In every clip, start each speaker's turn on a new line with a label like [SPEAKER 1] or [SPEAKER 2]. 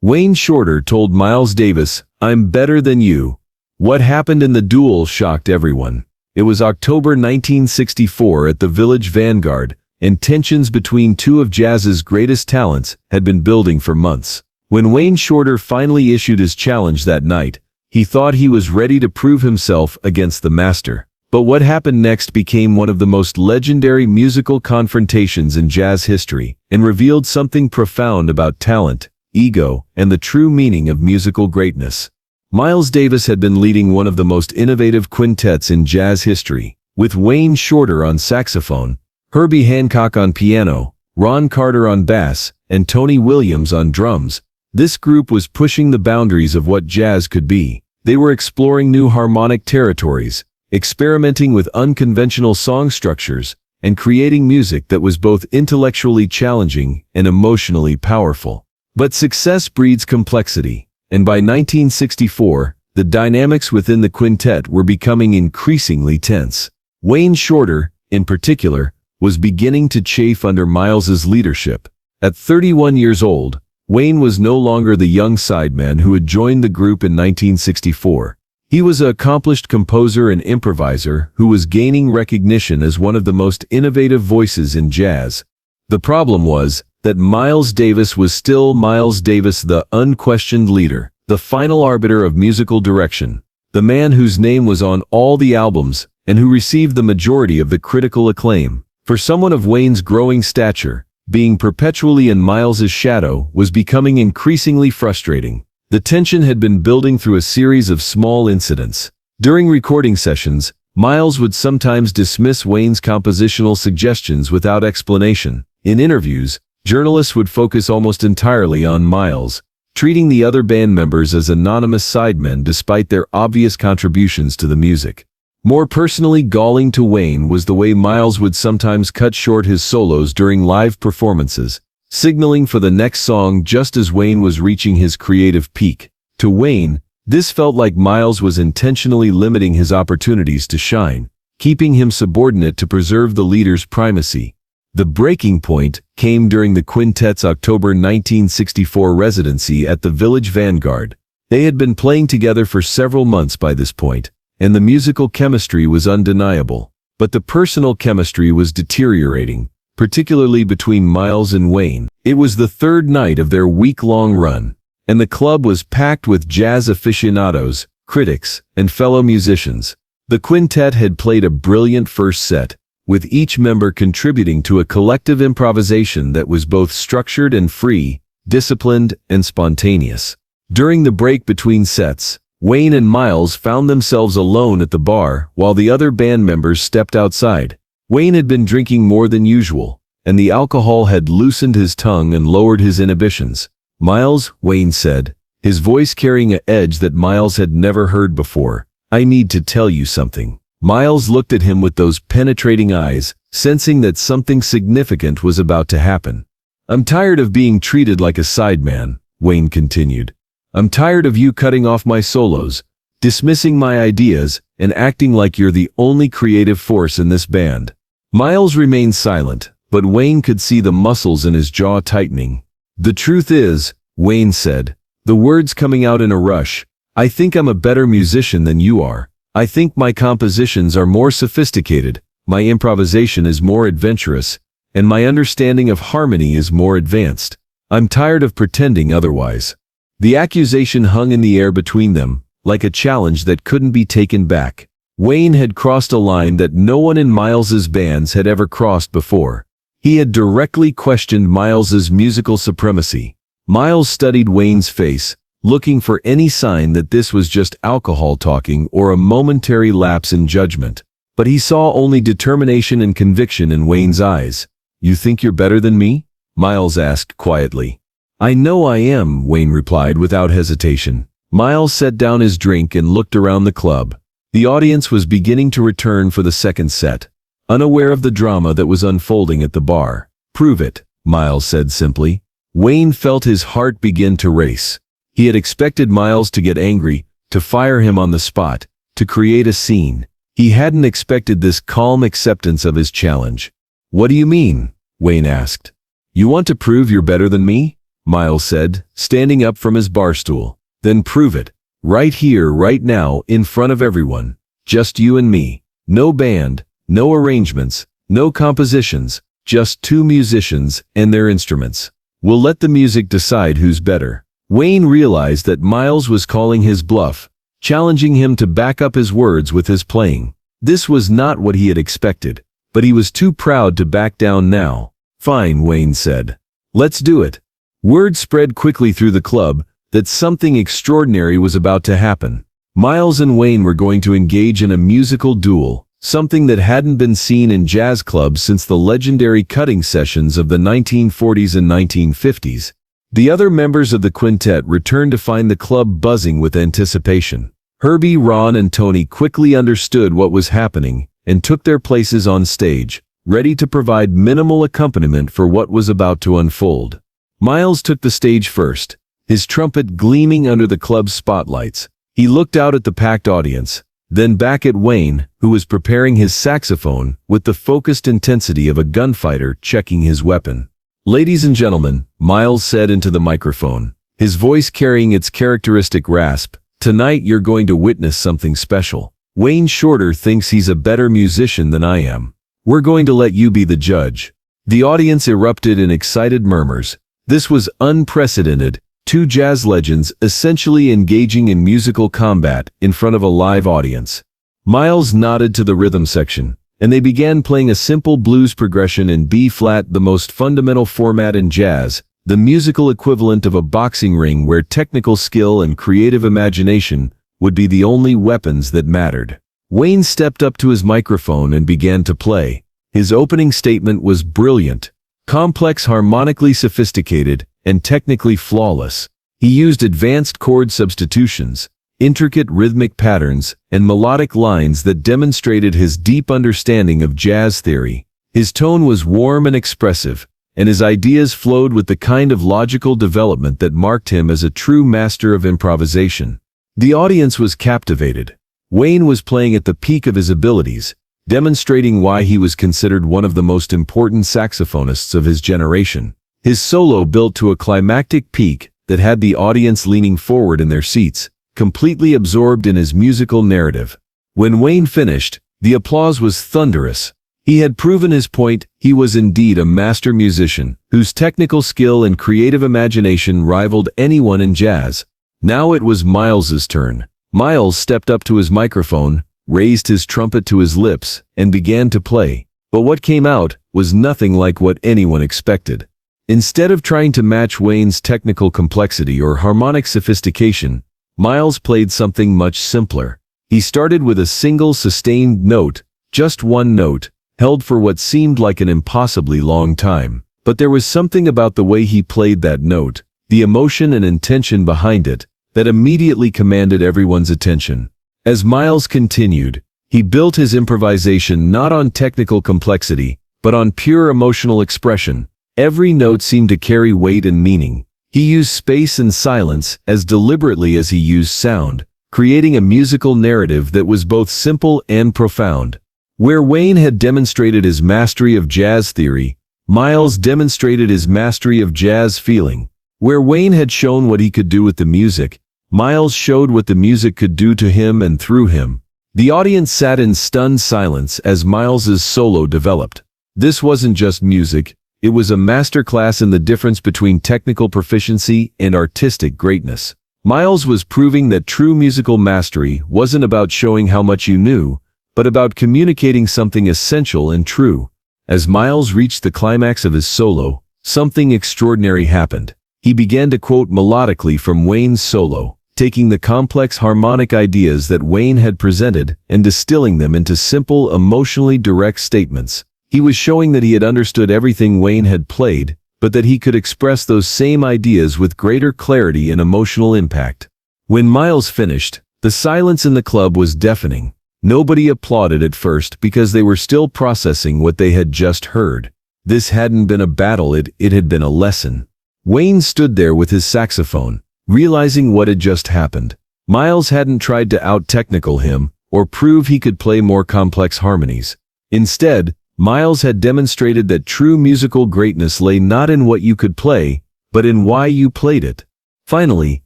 [SPEAKER 1] Wayne Shorter told Miles Davis, "I'm better than you." What happened in the duel shocked everyone. It was October 1964 at the Village Vanguard, and tensions between two of jazz's greatest talents had been building for months. When Wayne Shorter finally issued his challenge that night, he thought he was ready to prove himself against the master. But what happened next became one of the most legendary musical confrontations in jazz history, and revealed something profound about talent, ego, and the true meaning of musical greatness. Miles Davis had been leading one of the most innovative quintets in jazz history, with Wayne Shorter on saxophone, Herbie Hancock on piano, Ron Carter on bass, and Tony Williams on drums. This group was pushing the boundaries of what jazz could be. They were exploring new harmonic territories, experimenting with unconventional song structures, and creating music that was both intellectually challenging and emotionally powerful. But success breeds complexity, and by 1964, the dynamics within the quintet were becoming increasingly tense. Wayne Shorter, in particular, was beginning to chafe under Miles's leadership. At 31 years old, Wayne was no longer the young sideman who had joined the group in 1964. He was an accomplished composer and improviser who was gaining recognition as one of the most innovative voices in jazz. The problem was that Miles Davis was still Miles Davis, the unquestioned leader, the final arbiter of musical direction, the man whose name was on all the albums and who received the majority of the critical acclaim. For someone of Wayne's growing stature, being perpetually in Miles's shadow was becoming increasingly frustrating. The tension had been building through a series of small incidents. During recording sessions, Miles would sometimes dismiss Wayne's compositional suggestions without explanation. In interviews, journalists would focus almost entirely on Miles, treating the other band members as anonymous sidemen despite their obvious contributions to the music. More personally galling to Wayne was the way Miles would sometimes cut short his solos during live performances, signaling for the next song just as Wayne was reaching his creative peak. To Wayne, this felt like Miles was intentionally limiting his opportunities to shine, keeping him subordinate to preserve the leader's primacy. The breaking point came during the quintet's October 1964 residency at the Village Vanguard. They had been playing together for several months by this point, and the musical chemistry was undeniable. But the personal chemistry was deteriorating, particularly between Miles and Wayne. It was the third night of their week-long run, and the club was packed with jazz aficionados, critics, and fellow musicians. The quintet had played a brilliant first set, with each member contributing to a collective improvisation that was both structured and free, disciplined and spontaneous. During the break between sets, Wayne and Miles found themselves alone at the bar while the other band members stepped outside. Wayne had been drinking more than usual, and the alcohol had loosened his tongue and lowered his inhibitions. "Miles," Wayne said, his voice carrying an edge that Miles had never heard before, "I need to tell you something." Miles looked at him with those penetrating eyes, sensing that something significant was about to happen. "I'm tired of being treated like a sideman," Wayne continued. "I'm tired of you cutting off my solos, dismissing my ideas, and acting like you're the only creative force in this band." Miles remained silent, but Wayne could see the muscles in his jaw tightening. "The truth is," Wayne said, the words coming out in a rush, "I think I'm a better musician than you are. I think my compositions are more sophisticated, my improvisation is more adventurous, and my understanding of harmony is more advanced. I'm tired of pretending otherwise." The accusation hung in the air between them, like a challenge that couldn't be taken back. Wayne had crossed a line that no one in Miles's bands had ever crossed before. He had directly questioned Miles's musical supremacy. Miles studied Wayne's face, looking for any sign that this was just alcohol talking or a momentary lapse in judgment. But he saw only determination and conviction in Wayne's eyes. "You think you're better than me?" Miles asked quietly. "I know I am," Wayne replied without hesitation. Miles set down his drink and looked around the club. The audience was beginning to return for the second set, unaware of the drama that was unfolding at the bar. "Prove it," Miles said simply. Wayne felt his heart begin to race. He had expected Miles to get angry, to fire him on the spot, to create a scene. He hadn't expected this calm acceptance of his challenge. "What do you mean?" Wayne asked. "You want to prove you're better than me?" Miles said, standing up from his bar stool. Then prove it. Right here, right now, in front of everyone. Just you and me. No band, no arrangements, no compositions, just two musicians and their instruments. We'll let the music decide who's better. Wayne realized that Miles was calling his bluff, challenging him to back up his words with his playing. This was not what he had expected, but he was too proud to back down now. Fine, Wayne said. Let's do it. Word spread quickly through the club that something extraordinary was about to happen. Miles and Wayne were going to engage in a musical duel, something that hadn't been seen in jazz clubs since the legendary cutting sessions of the 1940s and 1950s. The other members of the quintet returned to find the club buzzing with anticipation. Herbie, Ron, and Tony quickly understood what was happening and took their places on stage, ready to provide minimal accompaniment for what was about to unfold. Miles took the stage first, his trumpet gleaming under the club's spotlights. He looked out at the packed audience, then back at Wayne, who was preparing his saxophone with the focused intensity of a gunfighter checking his weapon. "Ladies and gentlemen," Miles said into the microphone, his voice carrying its characteristic rasp, "tonight you're going to witness something special. Wayne Shorter thinks he's a better musician than I am. We're going to let you be the judge." The audience erupted in excited murmurs. This was unprecedented. Two jazz legends essentially engaging in musical combat in front of a live audience. Miles nodded to the rhythm section, and they began playing a simple blues progression in B-flat, the most fundamental format in jazz, the musical equivalent of a boxing ring where technical skill and creative imagination would be the only weapons that mattered. Wayne stepped up to his microphone and began to play. His opening statement was brilliant, complex, harmonically sophisticated, and technically flawless. He used advanced chord substitutions, intricate rhythmic patterns, and melodic lines that demonstrated his deep understanding of jazz theory. His tone was warm and expressive, and his ideas flowed with the kind of logical development that marked him as a true master of improvisation. The audience was captivated. Wayne was playing at the peak of his abilities, demonstrating why he was considered one of the most important saxophonists of his generation. His solo built to a climactic peak that had the audience leaning forward in their seats, completely absorbed in his musical narrative. When Wayne finished, the applause was thunderous. He had proven his point. He was indeed a master musician, whose technical skill and creative imagination rivaled anyone in jazz. Now it was Miles's turn. Miles stepped up to his microphone, raised his trumpet to his lips, and began to play. But what came out was nothing like what anyone expected. Instead of trying to match Wayne's technical complexity or harmonic sophistication, Miles played something much simpler. He started with a single sustained note, just one note, held for what seemed like an impossibly long time. But there was something about the way he played that note, the emotion and intention behind it, that immediately commanded everyone's attention. As Miles continued, he built his improvisation not on technical complexity, but on pure emotional expression. Every note seemed to carry weight and meaning. He used space and silence as deliberately as he used sound, creating a musical narrative that was both simple and profound. Where Wayne had demonstrated his mastery of jazz theory, Miles demonstrated his mastery of jazz feeling. Where Wayne had shown what he could do with the music, Miles showed what the music could do to him and through him. The audience sat in stunned silence as Miles's solo developed. This wasn't just music. It was a masterclass in the difference between technical proficiency and artistic greatness. Miles was proving that true musical mastery wasn't about showing how much you knew, but about communicating something essential and true. As Miles reached the climax of his solo, something extraordinary happened. He began to quote melodically from Wayne's solo, taking the complex harmonic ideas that Wayne had presented and distilling them into simple, emotionally direct statements. He was showing that he had understood everything Wayne had played, but that he could express those same ideas with greater clarity and emotional impact. When Miles finished, the silence in the club was deafening. Nobody applauded at first because they were still processing what they had just heard. This hadn't been a battle, it had been a lesson. Wayne stood there with his saxophone, realizing what had just happened. Miles hadn't tried to out-technical him or prove he could play more complex harmonies. Instead, Miles had demonstrated that true musical greatness lay not in what you could play, but in why you played it. Finally,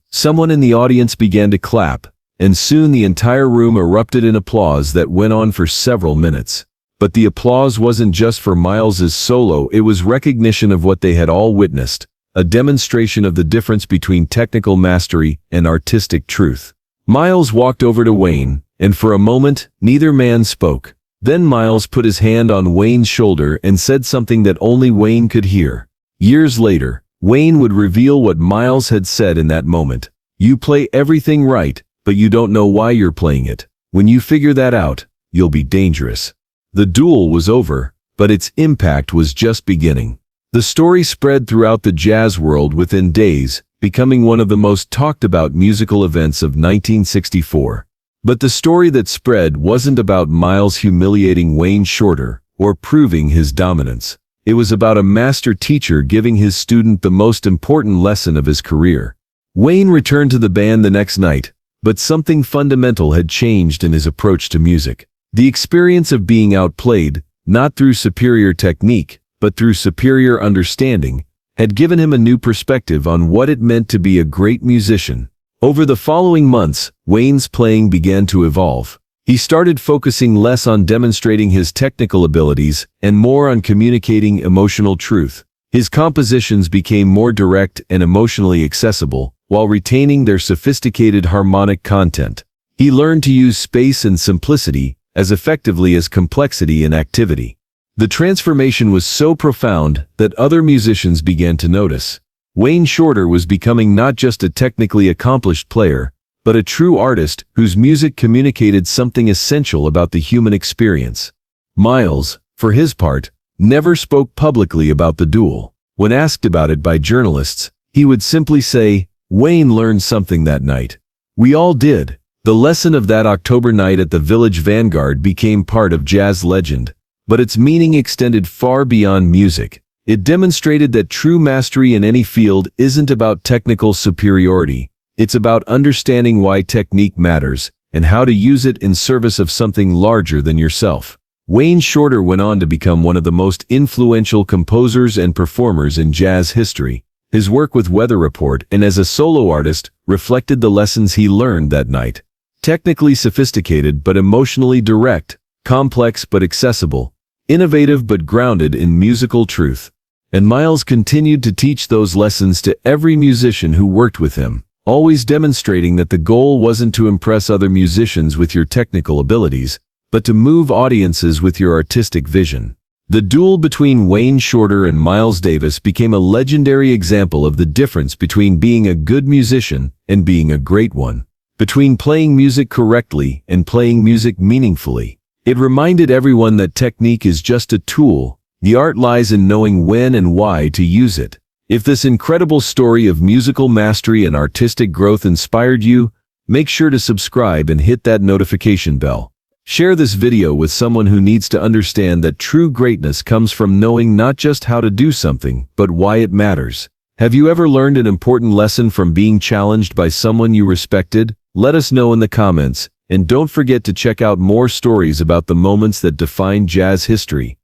[SPEAKER 1] someone in the audience began to clap, and soon the entire room erupted in applause that went on for several minutes. But the applause wasn't just for Miles's solo, it was recognition of what they had all witnessed, a demonstration of the difference between technical mastery and artistic truth. Miles walked over to Wayne, and for a moment, neither man spoke. Then Miles put his hand on Wayne's shoulder and said something that only Wayne could hear. Years later, Wayne would reveal what Miles had said in that moment. You play everything right, but you don't know why you're playing it. When you figure that out, you'll be dangerous. The duel was over, but its impact was just beginning. The story spread throughout the jazz world within days, becoming one of the most talked about musical events of 1964. But the story that spread wasn't about Miles humiliating Wayne Shorter or proving his dominance. It was about a master teacher giving his student the most important lesson of his career. Wayne returned to the band the next night, but something fundamental had changed in his approach to music. The experience of being outplayed, not through superior technique, but through superior understanding, had given him a new perspective on what it meant to be a great musician. Over the following months, Wayne's playing began to evolve. He started focusing less on demonstrating his technical abilities and more on communicating emotional truth. His compositions became more direct and emotionally accessible, while retaining their sophisticated harmonic content. He learned to use space and simplicity as effectively as complexity and activity. The transformation was so profound that other musicians began to notice. Wayne Shorter was becoming not just a technically accomplished player, but a true artist whose music communicated something essential about the human experience. Miles, for his part, never spoke publicly about the duel. When asked about it by journalists, he would simply say, "Wayne learned something that night. We all did." The lesson of that October night at the Village Vanguard became part of jazz legend, but its meaning extended far beyond music. It demonstrated that true mastery in any field isn't about technical superiority. It's about understanding why technique matters and how to use it in service of something larger than yourself. Wayne Shorter went on to become one of the most influential composers and performers in jazz history. His work with Weather Report and as a solo artist reflected the lessons he learned that night. Technically sophisticated but emotionally direct, complex but accessible, innovative but grounded in musical truth. And Miles continued to teach those lessons to every musician who worked with him, always demonstrating that the goal wasn't to impress other musicians with your technical abilities, but to move audiences with your artistic vision. The duel between Wayne Shorter and Miles Davis became a legendary example of the difference between being a good musician and being a great one, between playing music correctly and playing music meaningfully. It reminded everyone that technique is just a tool. The art lies in knowing when and why to use it. If this incredible story of musical mastery and artistic growth inspired you, make sure to subscribe and hit that notification bell. Share this video with someone who needs to understand that true greatness comes from knowing not just how to do something, but why it matters. Have you ever learned an important lesson from being challenged by someone you respected? Let us know in the comments, and don't forget to check out more stories about the moments that define jazz history.